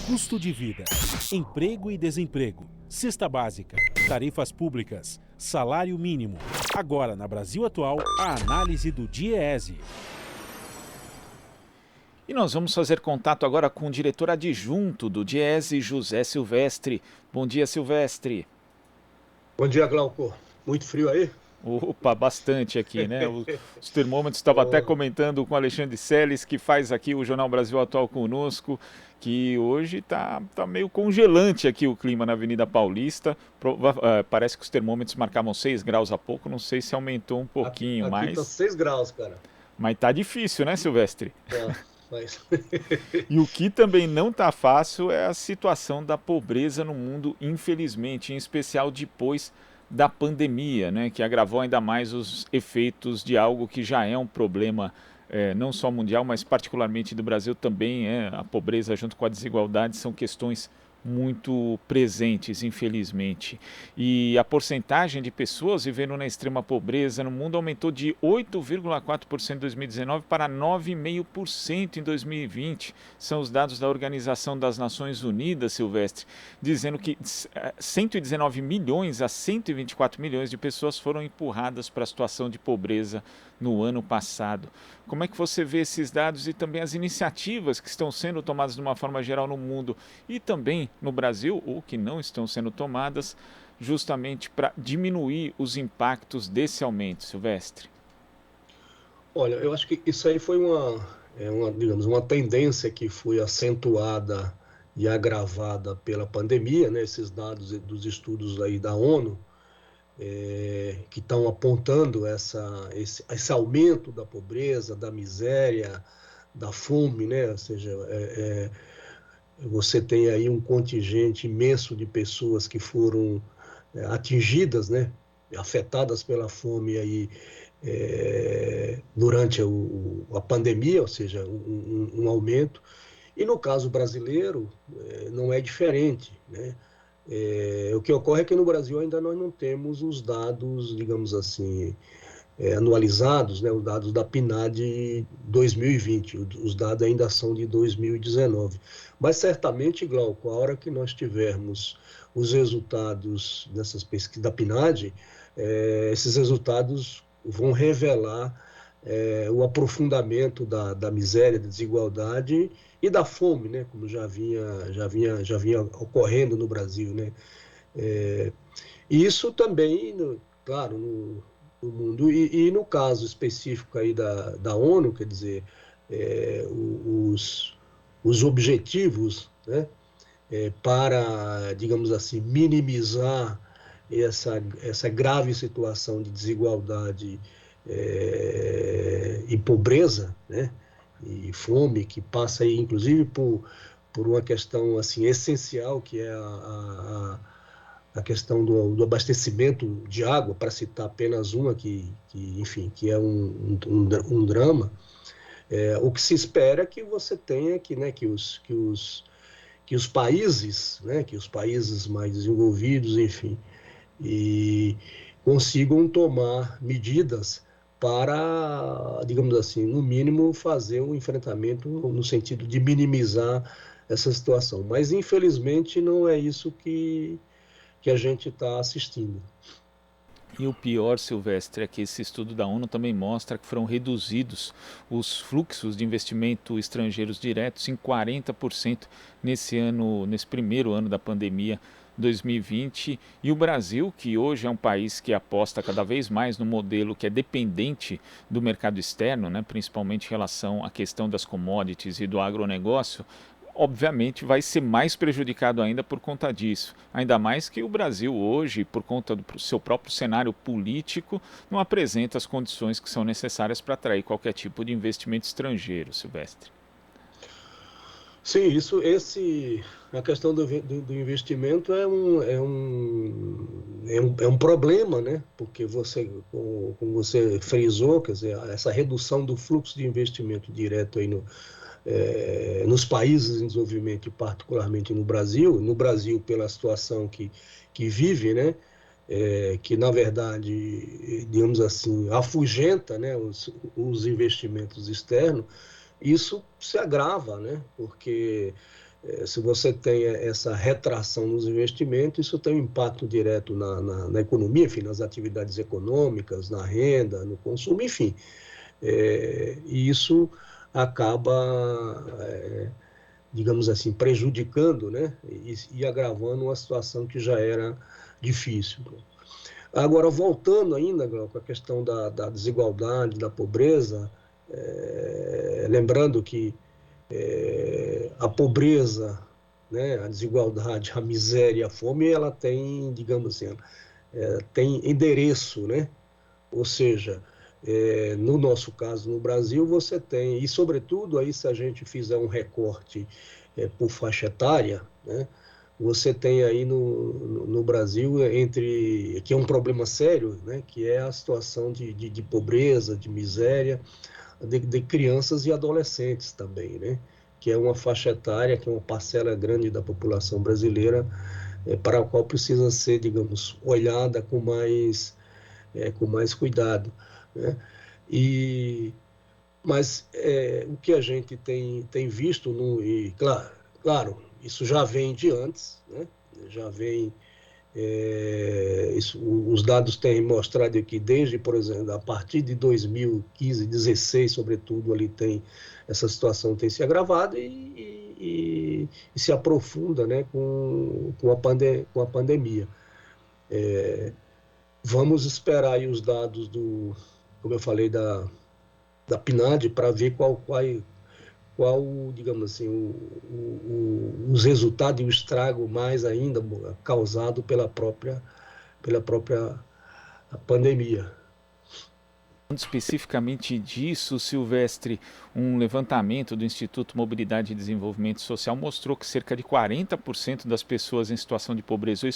custo de vida, emprego e desemprego, cesta básica, tarifas públicas, salário mínimo. Agora, na Brasil Atual, a análise do DIEESE. E nós vamos fazer contato agora com o diretor adjunto do DIEESE, José Silvestre. Bom dia, Silvestre. Bom dia, Glauco. Muito frio aí? Opa, bastante aqui, né? Os termômetros, estava até comentando com o Alexandre Seles, que faz aqui o Jornal Brasil Atual conosco, que hoje tá meio congelante aqui o clima na Avenida Paulista. Parece que os termômetros marcavam 6 graus há pouco, não sei se aumentou um pouquinho aqui mais. Tá 6 graus, cara. Mas tá difícil, né, Silvestre? Mas... E o que também não tá fácil é a situação da pobreza no mundo, infelizmente, em especial depois da pandemia, né, que agravou ainda mais os efeitos de algo que já é um problema não só mundial, mas particularmente do Brasil também. A pobreza junto com a desigualdade são questões muito presentes, infelizmente. E a porcentagem de pessoas vivendo na extrema pobreza no mundo aumentou de 8,4% em 2019 para 9,5% em 2020. São os dados da Organização das Nações Unidas, Silvestre, dizendo que 119 milhões a 124 milhões de pessoas foram empurradas para a situação de pobreza no ano passado. Como é que você vê esses dados e também as iniciativas que estão sendo tomadas de uma forma geral no mundo e também no Brasil, ou que não estão sendo tomadas, justamente para diminuir os impactos desse aumento, Silvestre? Olha, eu acho que isso aí foi digamos, uma tendência que foi acentuada e agravada pela pandemia, né? Esses dados dos estudos aí da ONU, que estão apontando esse aumento da pobreza, da miséria, da fome, né? Ou seja, você tem aí um contingente imenso de pessoas que foram atingidas, né? Afetadas pela fome aí, durante a pandemia, ou seja, um aumento. E no caso brasileiro, não é diferente, né? O que ocorre é que no Brasil ainda nós não temos os dados, digamos assim, anualizados, né, os dados da PNAD 2020, os dados ainda são de 2019. Mas certamente, Glauco, a hora que nós tivermos os resultados dessas pesquisas da PNAD, esses resultados vão revelar o aprofundamento da miséria, da desigualdade e da fome, né, como já vinha ocorrendo no Brasil, né? E isso também, claro, no mundo, e no caso específico aí da ONU, quer dizer, os objetivos, né, para, digamos assim, minimizar essa grave situação de desigualdade e pobreza, né, e fome, que passa aí, inclusive, por uma questão assim, essencial, que é a questão do abastecimento de água, para citar apenas uma enfim, que é um drama. O que se espera é que você tenha né, que os países, né, que os países mais desenvolvidos, enfim, e consigam tomar medidas para, digamos assim, no mínimo, fazer um enfrentamento no sentido de minimizar essa situação. Mas, infelizmente, não é isso que a gente está assistindo. E o pior, Silvestre, é que esse estudo da ONU também mostra que foram reduzidos os fluxos de investimento estrangeiros diretos em 40% nesse primeiro ano da pandemia 2020. E o Brasil, que hoje é um país que aposta cada vez mais no modelo que é dependente do mercado externo, né, principalmente em relação à questão das commodities e do agronegócio, obviamente vai ser mais prejudicado ainda por conta disso. Ainda mais que o Brasil hoje, por conta do seu próprio cenário político, não apresenta as condições que são necessárias para atrair qualquer tipo de investimento estrangeiro, Silvestre. Sim, a questão do investimento é um problema, né? Porque como você frisou, quer dizer, essa redução do fluxo de investimento direto aí nos países em desenvolvimento, particularmente no Brasil pela situação que vive, né? Que na verdade, digamos assim, afugenta, né, os investimentos externos. Isso se agrava, né? Porque Se você tem essa retração nos investimentos, isso tem um impacto direto na economia, enfim, nas atividades econômicas, na renda, no consumo, enfim. E isso acaba, digamos assim, prejudicando, né, e agravando uma situação que já era difícil. Agora, voltando ainda, Glauco, a questão da desigualdade, da pobreza, lembrando que a pobreza, né, a desigualdade, a miséria, a fome, ela tem, digamos assim, tem endereço, né? Ou seja, no nosso caso, no Brasil, você tem, e sobretudo aí se a gente fizer um recorte por faixa etária, né, você tem aí no Brasil, que é um problema sério, né, que é a situação de pobreza, de miséria, de crianças e adolescentes também, né, que é uma faixa etária, que é uma parcela grande da população brasileira, para a qual precisa ser, digamos, olhada com mais cuidado, né? Mas o que a gente tem visto, e claro, isso já vem de antes, né? Já vem, os dados têm mostrado que desde, por exemplo, a partir de 2015, 2016, sobretudo, ali essa situação tem se agravado e se aprofunda, né, com a pandemia. Vamos esperar aí os dados como eu falei, da PNAD para ver qual, digamos assim, os resultados e o estrago mais ainda causado pela própria pandemia. Especificamente disso, Silvestre, um levantamento do Instituto Mobilidade e Desenvolvimento Social mostrou que cerca de 40% das pessoas em situação de pobreza ou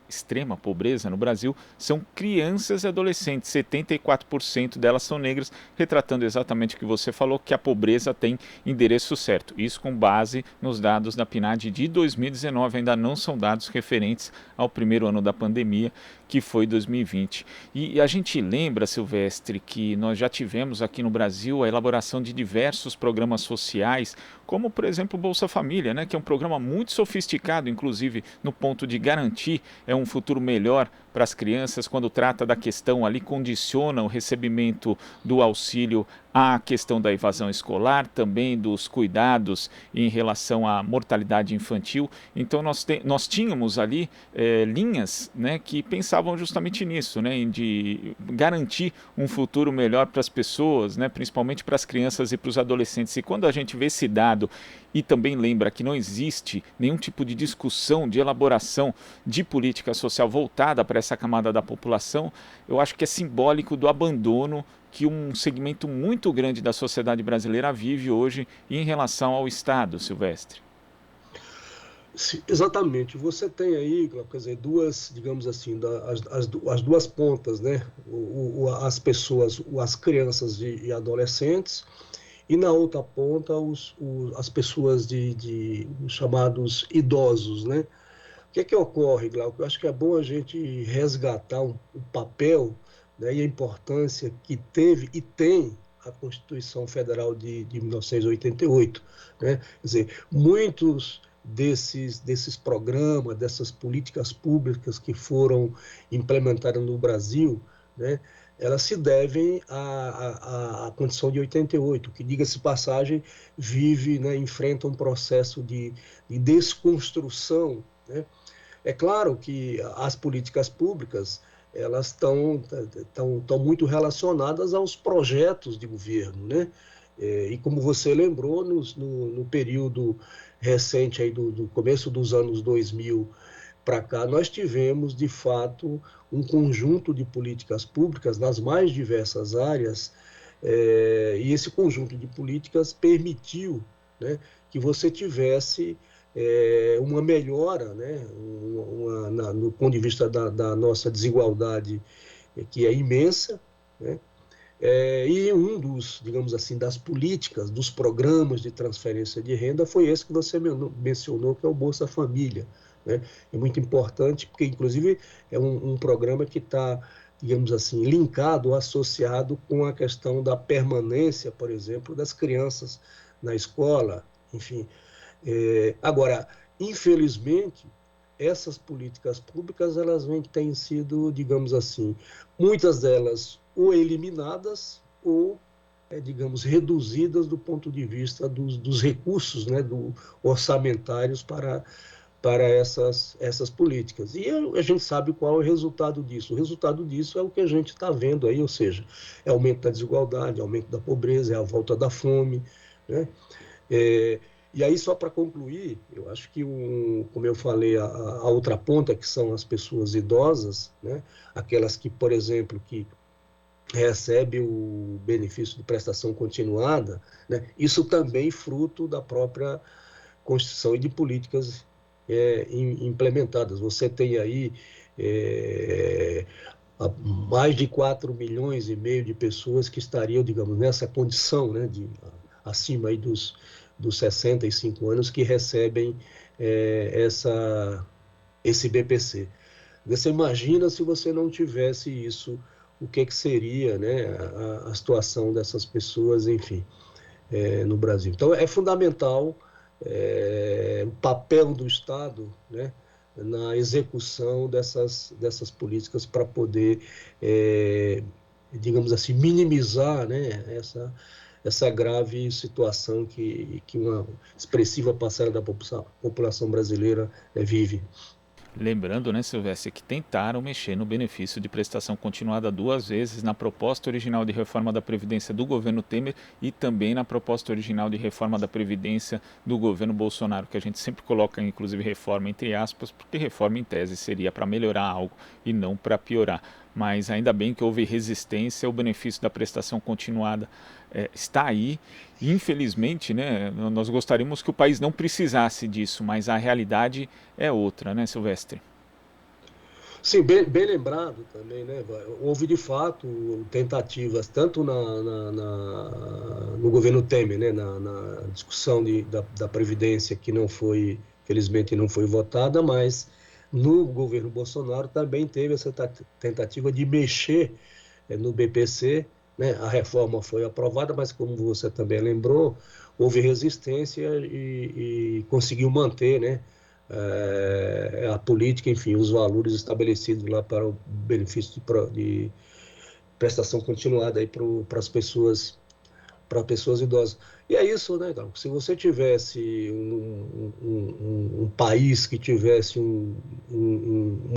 extrema pobreza no Brasil são crianças e adolescentes. 74% delas são negras, retratando exatamente o que você falou, que a pobreza tem endereço certo. Isso com base nos dados da PNAD de 2019, ainda não são dados referentes ao primeiro ano da pandemia, que foi 2020. E a gente lembra, Silvestre, que nós já tivemos aqui no Brasil a elaboração de diversos programas sociais, como, por exemplo, o Bolsa Família, né, que é um programa muito sofisticado, inclusive no ponto de garantir um futuro melhor para as crianças, quando trata da questão ali, condiciona o recebimento do auxílio à questão da evasão escolar, também dos cuidados em relação à mortalidade infantil. Então nós tínhamos ali linhas, né, que pensavam justamente nisso, né, de garantir um futuro melhor para as pessoas, né, principalmente para as crianças e para os adolescentes. E quando a gente vê esse dado e também lembra que não existe nenhum tipo de discussão, de elaboração de política social voltada para essa camada da população, eu acho que é simbólico do abandono que um segmento muito grande da sociedade brasileira vive hoje em relação ao Estado, Silvestre. Sim, exatamente. Você tem aí, quer dizer, digamos assim, as duas pontas, né? As pessoas, as crianças e adolescentes, e na outra ponta as pessoas os chamados idosos, né? O que ocorre, Glauco? Eu acho que é bom a gente resgatar o papel, né, e a importância que teve e tem a Constituição Federal de 1988. Né? Quer dizer, muitos desses programas, dessas políticas públicas que foram implementadas no Brasil, né, elas se devem à Constituição de 88, que, diga-se de passagem, né, enfrenta um processo de desconstrução, né? É claro que as políticas públicas elas estão muito relacionadas aos projetos de governo, né? E como você lembrou, no período recente aí do começo dos anos 2000 para cá, nós tivemos, de fato, um conjunto de políticas públicas nas mais diversas áreas, e esse conjunto de políticas permitiu, né, que você tivesse uma melhora, né, no ponto de vista da nossa desigualdade, que é imensa, né, e digamos assim, das políticas, dos programas de transferência de renda foi esse que você mencionou, que é o Bolsa Família. Né? É muito importante, porque inclusive é um programa que está, digamos assim, linkado, associado com a questão da permanência, por exemplo, das crianças na escola, enfim. Agora, infelizmente, essas políticas públicas elas têm sido, digamos assim, muitas delas ou eliminadas ou, digamos, reduzidas do ponto de vista dos recursos, né, orçamentários para essas políticas. E a gente sabe qual é o resultado disso. O resultado disso é o que a gente está vendo aí, ou seja, é aumento da desigualdade, aumento da pobreza, é a volta da fome, né? E aí, só para concluir, eu acho que, como eu falei, a outra ponta, que são as pessoas idosas, né? Aquelas que, por exemplo, que recebem o benefício de prestação continuada, né? Isso também fruto da própria Constituição e de políticas implementadas. Você tem aí mais de 4,5 milhões de pessoas que estariam, digamos, nessa condição, né, acima aí dos 65 anos, que recebem esse BPC. Você imagina se você não tivesse isso, o que seria, né, a situação dessas pessoas, enfim, no Brasil. Então, é fundamental o papel do Estado, né, na execução dessas políticas para poder, digamos assim, minimizar, né, essa grave situação que uma expressiva parcela da população brasileira vive. Lembrando, né, Silvestre, que tentaram mexer no benefício de prestação continuada 2 vezes na proposta original de reforma da Previdência do governo Temer e também na proposta original de reforma da Previdência do governo Bolsonaro, que a gente sempre coloca, inclusive, reforma entre aspas, porque reforma em tese seria para melhorar algo e não para piorar. Mas ainda bem que houve resistência, o benefício da prestação continuada está aí. Infelizmente, né, nós gostaríamos que o país não precisasse disso, mas a realidade é outra, né, Silvestre? Sim, bem lembrado também, né? Houve de fato tentativas, tanto no governo Temer, né? na discussão da Previdência, que não foi, felizmente não foi votada, mas no governo Bolsonaro também teve essa tentativa de mexer no BPC, né? A reforma foi aprovada, mas como você também lembrou, houve resistência e conseguiu manter, né, a política, enfim, os valores estabelecidos lá para o benefício de prestação continuada para as pessoas idosas. E é isso, né, Carlos? Se você tivesse um país que tivesse um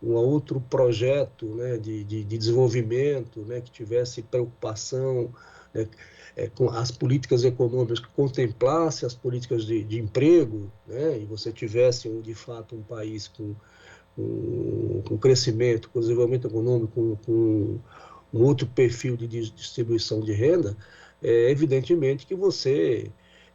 outro projeto, né, de desenvolvimento, né, que tivesse preocupação, né, com as políticas econômicas, que contemplasse as políticas de emprego, né, e você tivesse, de fato, um país com crescimento, com desenvolvimento econômico, com um outro perfil de distribuição de renda, evidentemente que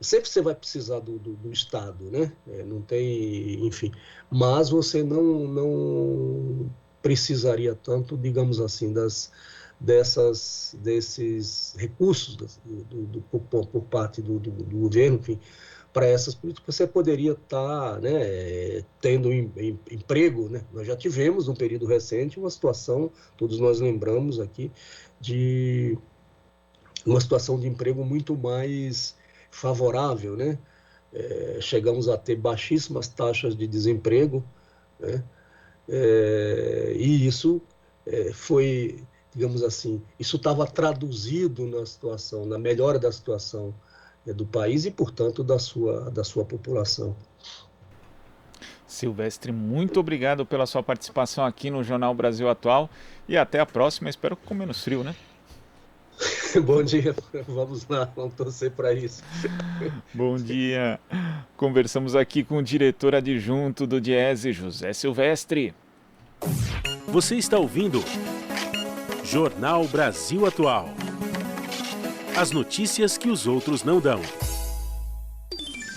sempre você vai precisar do Estado, né? Não tem, enfim, mas você não precisaria tanto, digamos assim, desses recursos por parte do governo, enfim, para essas políticas. Você poderia estar, né, tendo emprego, né? Nós já tivemos, num período recente, uma situação, todos nós lembramos aqui, de uma situação de emprego muito mais favorável, né? Chegamos a ter baixíssimas taxas de desemprego, né? E isso foi, digamos assim, isso estava traduzido na melhora da situação do país e, portanto, da sua população. Silvestre, muito obrigado pela sua participação aqui no Jornal Brasil Atual e até a próxima, espero que com menos frio, né? Bom dia, vamos lá, vamos torcer para isso. Bom dia. Conversamos aqui com o diretor adjunto do Diese, José Silvestre. Você está ouvindo Jornal Brasil Atual. As notícias que os outros não dão.